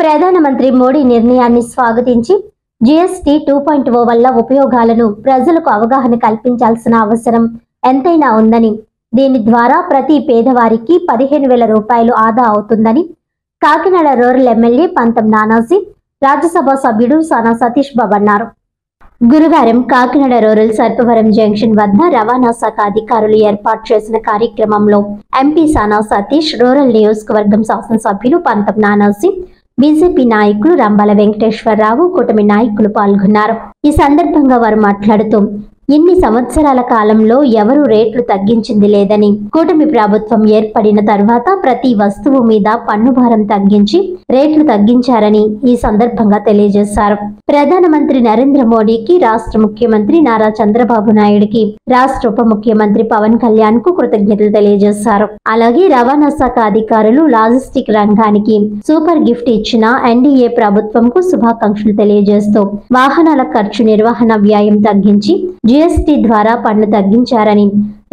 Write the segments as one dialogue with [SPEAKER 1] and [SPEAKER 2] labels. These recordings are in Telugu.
[SPEAKER 1] ప్రధానమంత్రి మోడీ నిర్ణయాన్ని స్వాగతించి జీఎస్టీ 2.0 వల్ల ఉపయోగాలను ప్రజలకు అవగాహన కల్పించాల్సిన అవసరం ఎంతైనా ఉందని, దీని ద్వారా ప్రతి పేదవారికి 15,000 రూపాయలు ఆదా అవుతుందని కాకినాడ రూరల్ ఎమ్మెల్యే పంతం నానాజీ, రాజ్యసభ సభ్యుడు సానా సతీష్ బాబు అన్నారు. గురువారం కాకినాడ రూరల్ సర్పవరం జంక్షన్ వద్ద రవాణా శాఖ అధికారులు ఏర్పాటు చేసిన కార్యక్రమంలో ఎంపీ సానా సతీష్, రూరల్ నియోజకవర్గం శాసనసభ్యులు పంతం నానాజీ, బీజేపీ నాయకులు రంబాల వెంకటేశ్వరరావు, కూటమి నాయకులు పాల్గొన్నారు. ఈ సందర్భంగా వారు మాట్లాడుతూ, ఇన్ని సంవత్సరాల కాలంలో ఎవరూ రేట్లు తగ్గించింది లేదని, కూటమి ప్రభుత్వం ఏర్పడిన తర్వాత ప్రతి వస్తువు మీద పన్ను భారం తగ్గించి రేట్లు తగ్గించారని ఈ సందర్భంగా తెలియజేశారు. ప్రధానమంత్రి నరేంద్ర మోడీకి, రాష్ట్ర ముఖ్యమంత్రి నారా చంద్రబాబు నాయుడుకి, రాష్ట్ర ఉప ముఖ్యమంత్రి పవన్ కళ్యాణ్ కు కృతజ్ఞతలు తెలియజేశారు. అలాగే రవాణా శాఖ అధికారులు, లాజిస్టిక్ రంగానికి సూపర్ గిఫ్ట్ ఇచ్చిన ఎన్డీఏ ప్రభుత్వంకు శుభాకాంక్షలు తెలియజేస్తూ, వాహనాల ఖర్చు నిర్వహణ వ్యయం తగ్గించి జీఎస్టీ ద్వారా పన్ను తగ్గించారని,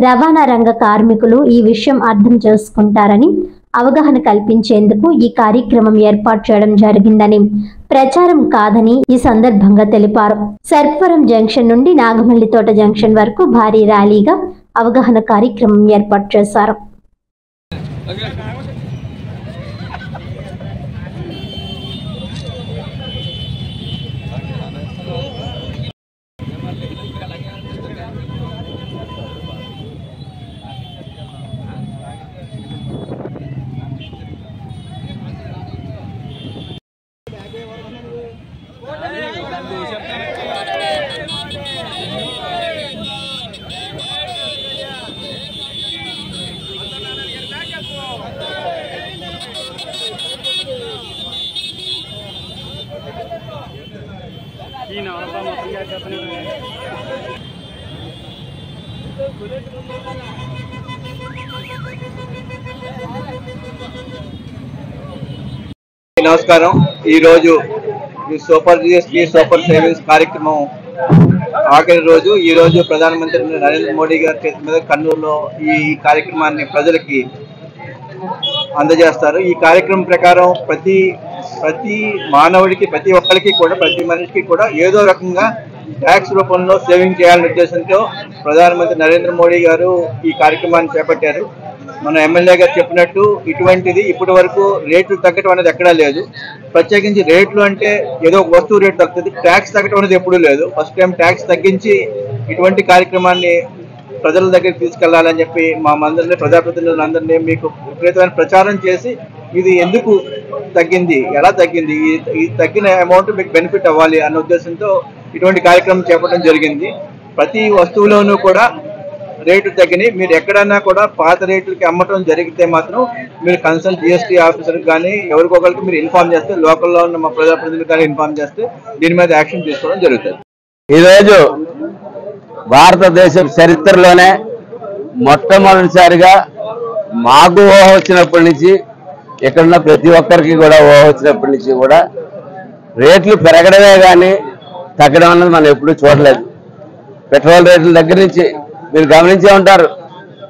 [SPEAKER 1] రవాణా రంగ కార్మికులు ఈ విషయం అర్థం చేసుకుంటారని అవగాహన కల్పించేందుకు ఈ కార్యక్రమం ఏర్పాటు చేయడం జరిగిందని, ప్రచారం కాదని ఈ సందర్భంగా తెలిపారు. సర్పవరం జంక్షన్ నుండి నాగమల్లితోట జంక్షన్ వరకు భారీ ర్యాలీగా అవగాహన కార్యక్రమం ఏర్పాటు చేశారు.
[SPEAKER 2] నమస్కారం. ఈరోజు ఈ సూపర్ జిఎస్టీ సూపర్ సేవింగ్స్ కార్యక్రమం ఆఖరి రోజు. ఈరోజు ప్రధానమంత్రి నరేంద్ర మోడీ గారి చేతి మీద కర్నూలులో ఈ కార్యక్రమాన్ని ప్రజలకి అందజేస్తారు. ఈ కార్యక్రమం ప్రకారం ప్రతి మానవుడికి, ప్రతి ఒక్కరికి కూడా, ప్రతి మనిషికి కూడా ఏదో రకంగా ట్యాక్స్ రూపంలో సేవింగ్ చేయాలనే ఉద్దేశంతో ప్రధానమంత్రి నరేంద్ర మోడీ గారు ఈ కార్యక్రమాన్ని చేపట్టారు. మన ఎమ్మెల్యే గారు చెప్పినట్టు ఇటువంటిది ఇప్పటి వరకు రేట్లు తగ్గడం అనేది ఎక్కడా లేదు. ప్రత్యేకించి రేట్లు అంటే ఏదో ఒక వస్తువు రేటు తగ్గుతుంది, ట్యాక్స్ తగ్గడం అనేది ఎప్పుడూ లేదు. ఫస్ట్ టైం ట్యాక్స్ తగ్గించి ఇటువంటి కార్యక్రమాన్ని ప్రజల దగ్గరికి తీసుకెళ్లాలని చెప్పి మా అందరినీ, ప్రజాప్రతినిధులందరినీ మీకు విపరీతమైన ప్రచారం చేసి ఇది ఎందుకు తగ్గింది, ఎలా తగ్గింది, ఈ తగ్గిన అమౌంట్ మీకు బెనిఫిట్ అవ్వాలి అన్న ఉద్దేశంతో ఇటువంటి కార్యక్రమం చేపట్టడం జరిగింది. ప్రతి వస్తువులోనూ కూడా రేటు తగ్గినాయి. మీరు ఎక్కడన్నా కూడా పాత రేట్లకి అమ్మటం జరిగితే మాత్రం మీరు కన్సర్న్ జిఎస్టీ ఆఫీసర్కి కానీ ఎవరికొకరికి మీరు ఇన్ఫార్మ్ చేస్తే, లోకల్లో ఉన్న మా ప్రజాప్రతినిధులకు కానీ ఇన్ఫార్మ్ చేస్తే దీని మీద యాక్షన్ తీసుకోవడం జరుగుతుంది.
[SPEAKER 3] ఈరోజు భారతదేశ చరిత్రలోనే మొట్టమొదటిసారిగా మాకు ఊహ వచ్చినప్పటి నుంచి, ఎక్కడున్న ప్రతి ఒక్కరికి కూడా ఊహ వచ్చినప్పటి నుంచి కూడా రేట్లు పెరగడమే కానీ తగ్గడం అన్నది మనం ఎప్పుడూ చూడలేదు. పెట్రోల్ రేట్ల దగ్గర నుంచి మీరు గమనించే ఉంటారు.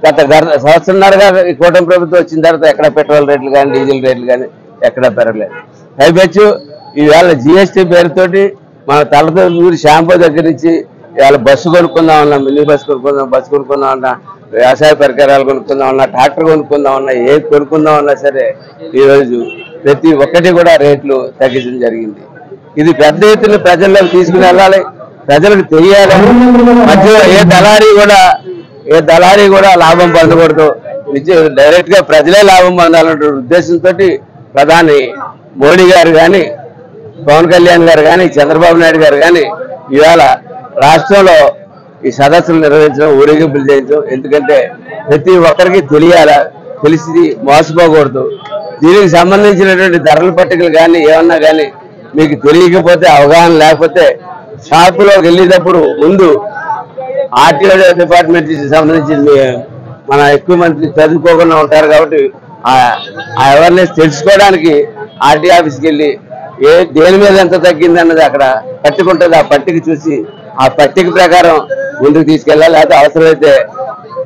[SPEAKER 3] గత సంవత్సరంన్నరగా ఈ కూటమి ప్రభుత్వం వచ్చిన తర్వాత ఎక్కడ పెట్రోల్ రేట్లు కానీ, డీజిల్ రేట్లు కానీ ఎక్కడ పెరగలేదు. పైపెచ్చు ఈవేళ జిఎస్టీ పేరుతోటి మన తలతో ఊరి షాంపూ దగ్గర నుంచి ఇవాళ బస్సు కొనుక్కుందాం అన్నా, మినీ బస్సు కొనుక్కుందాం, బస్సు కొనుక్కుందాం అన్నా, వ్యవసాయ పరికరాలు కొనుక్కుందాం అన్నా, ట్రాక్టర్ కొనుక్కుందాం అన్నా, ఏది కొనుక్కుందాం అన్నా సరే ఈరోజు ప్రతి ఒక్కటి కూడా రేట్లు తగ్గించడం జరిగింది. ఇది పెద్ద ఎత్తున ప్రజల్లోకి తీసుకుని వెళ్ళాలి, ప్రజలకు తెలియాలి. మధ్యలో ఏ దళారీ కూడా లాభం పొందకూడదు, డైరెక్ట్ గా ప్రజలే లాభం పొందాలనే ఉద్దేశంతో ప్రధాని మోడీ గారు కానీ, పవన్ కళ్యాణ్ గారు కానీ, చంద్రబాబు నాయుడు గారు కానీ ఇవాళ రాష్ట్రంలో ఈ సదస్సులు నిర్వహించడం, ఊరేగింపులు చేయించడం. ఎందుకంటే ప్రతి ఒక్కరికి తెలియాలా, తెలిసి మోసపోకూడదు. దీనికి సంబంధించినటువంటి ధరల పట్టికలు కానీ ఏమన్నా కానీ మీకు తెలియకపోతే, అవగాహన లేకపోతే షాపులోకి వెళ్ళేటప్పుడు ముందు ఆర్టీఓ డిపార్ట్మెంట్ సంబంధించి మన ఎక్కువ మంది చదువుకోకుండా ఉంటారు కాబట్టి ఆ అవేర్నెస్ తెలుసుకోవడానికి ఆర్టీ ఆఫీస్కి వెళ్ళి దేని మీద ఎంత తగ్గింది అన్నది అక్కడ పట్టిక ఉంటుంది. ఆ పట్టిక చూసి ఆ పట్టిక ప్రకారం ముందుకు తీసుకెళ్ళాలి. లేకపోతే అవసరమైతే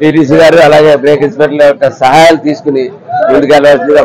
[SPEAKER 3] టీటీసీ గారు అలాగే బ్రేక్ ఇన్స్పెక్టర్ సహాయాలు తీసుకుని ముందుకు వెళ్ళాల్సిందిగా